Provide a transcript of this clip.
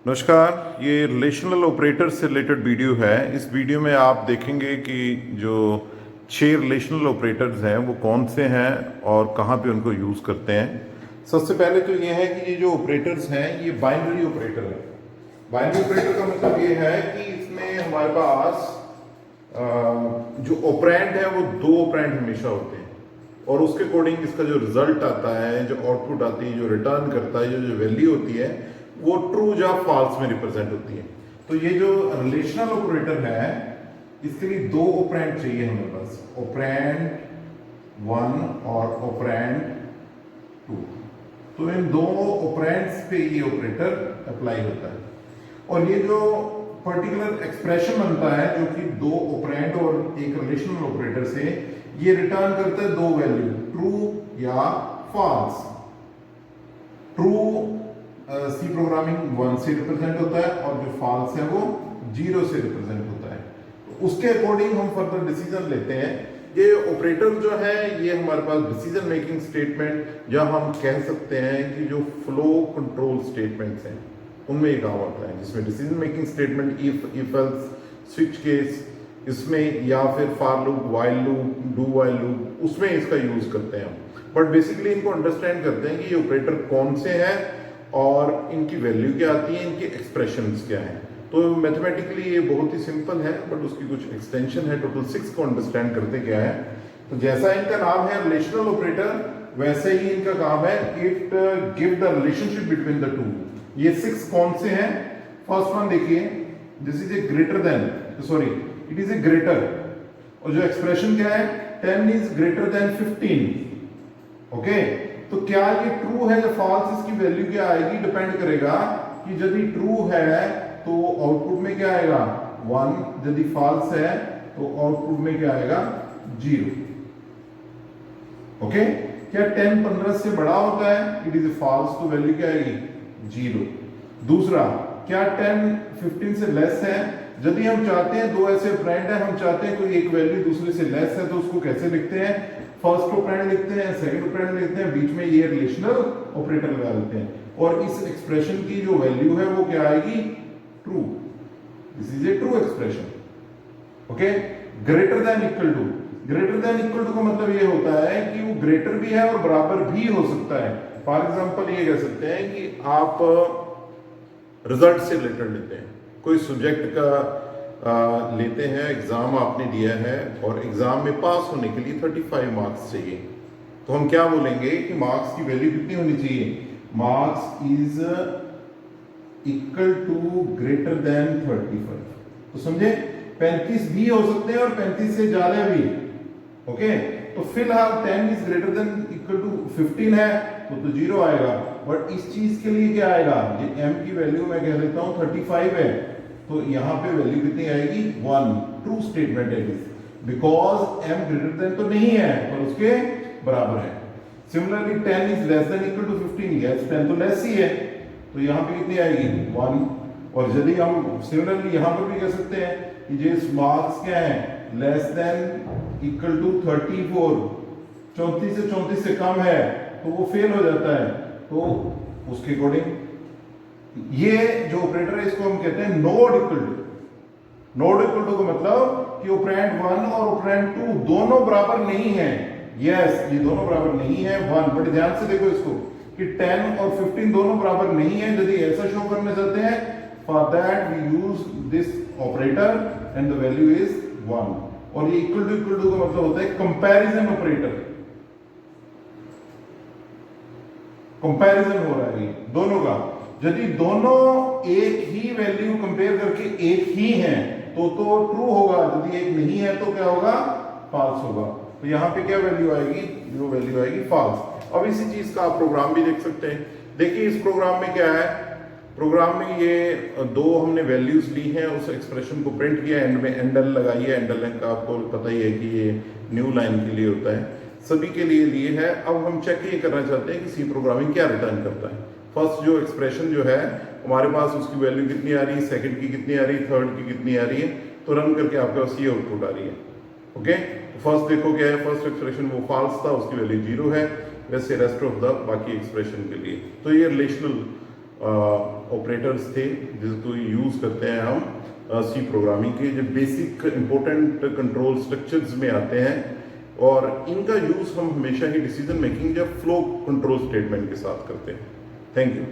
नमस्कार, ये relational operator से रिलेटेड वीडियो है। इस वीडियो में आप देखेंगे कि जो 6 रिलेशनल ऑपरेटर्स हैं वो कौन से हैं और कहाँ पे उनको यूज़ करते हैं। सबसे पहले तो ये है कि ये जो ऑपरेटर्स हैं ये बाइनरी ऑपरेटर है। बाइनरी ऑपरेटर का मतलब ये है कि इसमें हमारे पास जो ऑपरेंड है वो 2 ऑपरेंड हमेशा होते हैं और उसके अकॉर्डिंग इसका जो रिजल्ट आता है, जो आउटपुट आती है, जो रिटर्न करता है, जो वैल्यू होती है वो ट्रू या फॉल्स में रिप्रेजेंट होती है। तो ये जो रिलेशनल ऑपरेटर है इसके लिए 2 ऑपरेंड चाहिए हमें पास, ऑपरेंड 1 और ऑपरेंड 2। तो इन 2 ऑपरेंड्स पे ये ऑपरेटर अप्लाई होता है और ये जो पर्टिकुलर एक्सप्रेशन बनता है जो कि 2 ऑपरेंड और एक रिलेशनल ऑपरेटर से, ये रिटर्न करता है 2 वैल्यू, ट्रू या फॉल्स। ट्रू सी प्रोग्रामिंग 1 से रिप्रेजेंट होता है और जो फॉल्स है वो 0 से रिप्रेजेंट होता है। तो उसके अकॉर्डिंग हम फर्दर डिसीजन लेते हैं। ये ऑपरेटर जो है ये हमारे पास डिसीजन मेकिंग स्टेटमेंट या हम कह सकते हैं कि जो फ्लो कंट्रोल स्टेटमेंट्स हैं उनमें ये काम आता है, जिसमें decision making statement if else, switch case इसमें, या फिर for loop, while loop, do while loop, उसमें इसका यूज करते हैं हम। बट बेसिकली इनको अंडरस्टैंड करते हैं कि ये ऑपरेटर कौन से हैं और इनकी वैल्यू क्या आती है, इनकी एक्सप्रेशंस क्या हैं। तो मैथमेटिकली ये बहुत ही सिंपल है बट उसकी कुछ एक्सटेंशन है। टोटल 6 को अंडरस्टैंड करते क्या है, तो जैसा इनका नाम है रिलेशनल ऑपरेटर, वैसे ही इनका काम है it give the relationship between the two. ये 6 कौन से हैं? फर्स्ट वन देखिए, this is A greater than, sorry it is a greater, और जो एक्सप्रेशन क्या है, 10 इज ग्रेटर देन 15। ओके, तो क्या ये ट्रू है या फॉल्स, इसकी वैल्यू क्या आएगी डिपेंड करेगा कि यदि ट्रू है तो आउटपुट में क्या आएगा 1, यदि फॉल्स है तो आउटपुट में क्या आएगा 0। ओके, क्या 10 15 से बड़ा होता है, इट इज फॉल्स, तो वैल्यू क्या आएगी 0। दूसरा, क्या 10 15 से लेस है, यदि हम चाहते हैं 2 ऐसे ऑपरेंड है, हम चाहते हैं कोई एक वैल्यू दूसरे से लेस है, तो उसको कैसे लिखते हैं, फर्स्ट ऑपरेंड लिखते हैं, सेकंड ऑपरेंड लिखते हैं, बीच में ये रिलेशनल ऑपरेटर लगा देते हैं और इस एक्सप्रेशन की जो वैल्यू है वो क्या आएगी, true. This is a true expression. Okay, greater than equal to, greater than equal to का मतलब ये होता है कि वो ग्रेटर भी है और बराबर भी हो सकता है। फॉर एग्जांपल ये कह सकते हैं कि आप रिजल्ट से रिलेटेड लेते हैं, कोई सब्जेक्ट का लेते हैं, एग्जाम आपने दिया है और एग्जाम में पास होने के लिए 35 मार्क्स चाहिए, तो हम क्या बोलेंगे कि मार्क्स की वैल्यू कितनी होनी चाहिए, marks is equal to greater than 35। तो समझे, 35 भी हो सकते हैं और 35 से ज्यादा भी। ओके, तो फिलहाल 10 is greater than equal to 15 है तो 0 आएगा, बट इस चीज के लिए क्या आएगा, ये m की वैल्यू मैं कह देता हूं 35 है, तो यहां पे वैल्यू कितनी आएगी 1। ट्रू स्टेटमेंट है this, because m greater than तो नहीं है पर उसके बराबर है। Similarly 10 is less than equal to 15, yes 10 तो लेस ही है, तो यहां पे कितनी आएगी 1। और यदि हम सिमिलरली यहां पर भी कह सकते हैं कि ये मार्क्स क्या है, लेस देन इक्वल टू 34, 34 से 34 से कम है तो वो फेल हो जाता है, तो उसके अकॉर्डिंग ये जो ऑपरेटर है इसको हम कहते हैं not equal to. Not equal to का मतलब कि ऑपरेंड 1 और ऑपरेंड 2 दोनों बराबर नहीं है। यस, ये दोनों बराबर नहीं है 1, बट ध्यान से देखो इसको कि 10 और 15 दोनों बराबर नहीं है। यदि ऐसा शो करना चाहते हैं, for that we use this operator and the value is 1। और ये इक्वल टू का मतलब होता है कंपैरिजन ऑपरेटर, कंपैरिजन हो रहा है ये दोनों का। यदि दोनों एक ही वैल्यू कंपेयर करके एक ही हैं तो ट्रू होगा, यदि एक नहीं है तो क्या होगा, फॉल्स होगा। तो यहां पे क्या वैल्यू आएगी, जो वैल्यू आएगी फॉल्स। अब इसी चीज का आप प्रोग्राम भी देख सकते हैं। देखिए इस प्रोग्राम में क्या है, प्रोग्राम में ये 2 हमने वैल्यूज ली हैं, उस एक्सप्रेशन को प्रिंट किया, एंड में एंडल लगाई है। एंडल का आपको पता ही है कि ये न्यू लाइन के लिए होता है, सभी के लिए लिए है। अब हम चेक ये करना चाहते हैं कि सी प्रोग्रामिंग क्या रिटर्न करता है। फर्स्ट जो एक्सप्रेशन जो है हमारे पास, उसकी वैल्यू कितनी आ रही है, सेकंड की कितनी आ रही है, थर्ड की कितनी आ रही है, तो रन करके आपके पास ये आउटपुट आ रही है। ओके, फर्स्ट देखो क्या है, फर्स्ट एक्सप्रेशन वो फॉल्स था, उसकी वैल्यू 0 है, वैसे रेस्ट ऑफ द बाकी एक्सप्रेशन के लिए। तो ये रिलेशनल ऑपरेटर्स थे जिसको यूज़ करते हैं हम सी प्रोग्रामिंग के, जो बेसिक इंपॉर्टेंट कंट्रोल स्ट्रक्चर्स में आते हैं, और इनका यूज़ हम हमेशा ही डिसीजन मेकिंग या फ्लो कंट्रोल स्टेटमेंट के साथ करते हैं। Thank you.